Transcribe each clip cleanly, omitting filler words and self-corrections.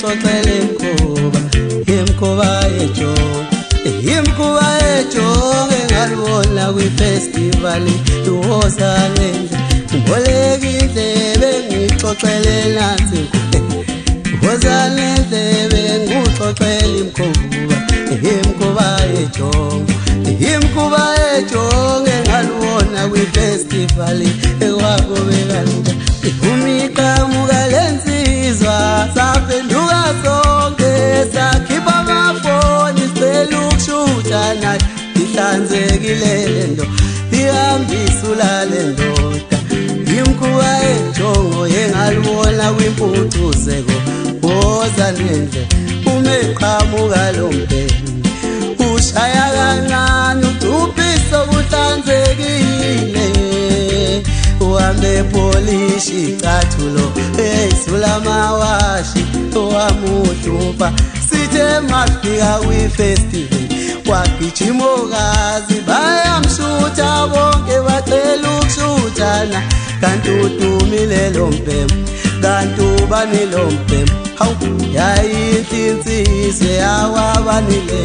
ngixoxele imkhuba yejongo, imkhuba yejongo engalibona kwi-festival iwozanendle. Ngiboleka indlebe ngixoxele nansi wozanendlebe ngixoxele imkhuba yejongo, imkhuba yejongo engalibona kwi-festival ekwakubekanda. Umiqhamuka lensizwa saphenduka sonke sakhipha amafoni sicela ukushutha nathi ihlanzekile lento ihambisa ulale ndoda. Imkhuba yejongo engalibona kwimpucuzeko wozanendle umeqhamuka lo mbhemu ushaya kancane ucuphiso kuhlanzekile uhambe polishi icathulo eyisula mawashi wamudupa. Sithe mafika kwi-festival wagijimokazi bayamshutha bonke bacela ukushuthana. Kanti udumile lo mbhemu, kanti ubani lo mbhemu, hawu yayinhle insizwe yawabanile.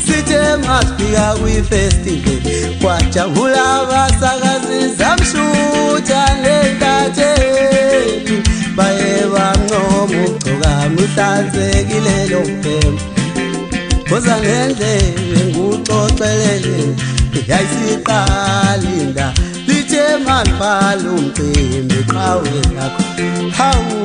Sithe mafika kwi-festival kwajabula abasakazi zamshutha nentatheli baye bamncoma ugcoka uhlanzekile lo mbhemu. Wozanendlebe nguxoxelele yayisiqalinda lithe maliphala umcimbi qawe lakho, hawu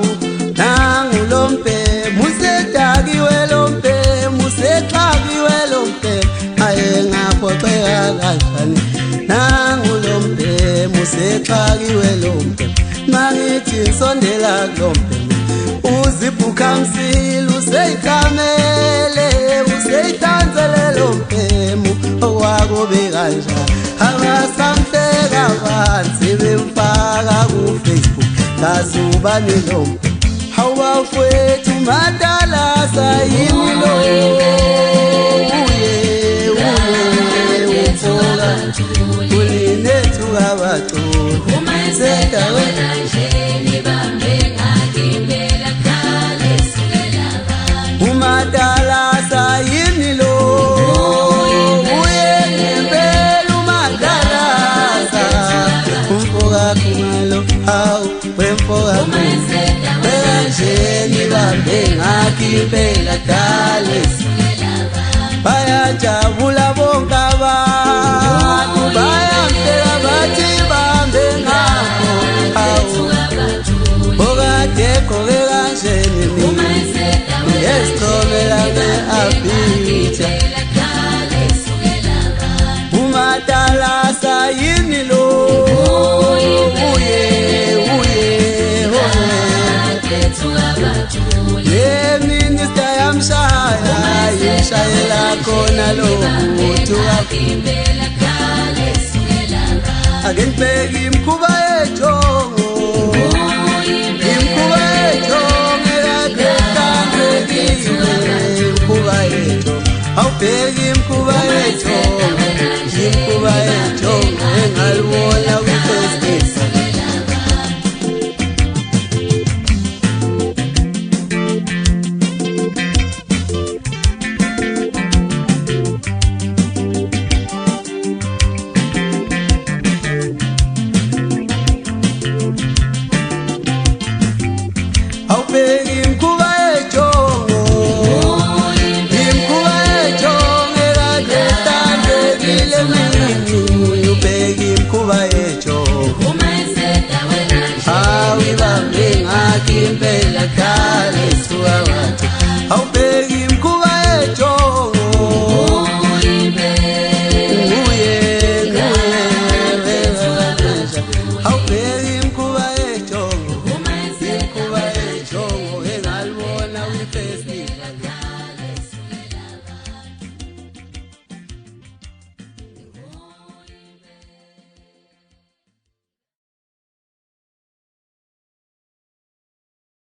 nangu lo mbhemu usedakiwe lo mbhemu usexakiwe lo mbhemu aye ngaphoxeka kanjani. Nangu lo mbhemu usexakiwe lo mbhemu mangithi ngisondela kulo mbhemu uzibhukhamsile useyichamele useyihlanzele lo mbhemu okwakube kanjani. Abasamhleka phansi bemfaka ku-Facebook kazi ubani lo mbhemu, hawu bafowethu Matalasa yimi lo ulinethu kabaculi sedaweni uMatalasa yini lo uye ngempela uMatalasa umfoka kumalo, hawu wemfoka bekanjeni bambe ngakhiphela dale. Bayajabula bonke abantu bayamhleka bathi bambe ngakho, hawu okade egqoke kanjeni mina yesicomela nge-Abhija. uMatalasa yini lo yeminista yamshaya yishayela khona lo muntu ake ngibheke imkhuba yejongo